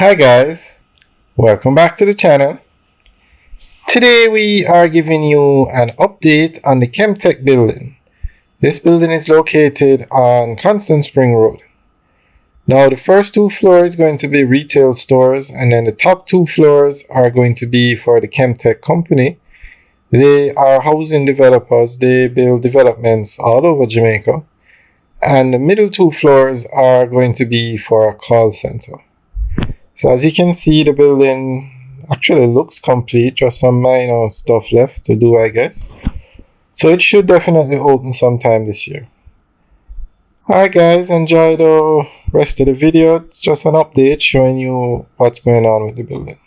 Hi guys, welcome back to the channel. Today we are giving you an update on the Kemtek building. This building is located on Constant Spring Road. Now the first two floors is going to be retail stores, and then the top two floors are going to be for the Kemtek company. They are housing developers. They build developments all over Jamaica. And the middle two floors are going to be for a call center. So as you can see, the building actually looks complete, just some minor stuff left to do, I guess. So it should definitely open sometime this year. Alright guys, enjoy the rest of the video. It's just an update showing you what's going on with the building.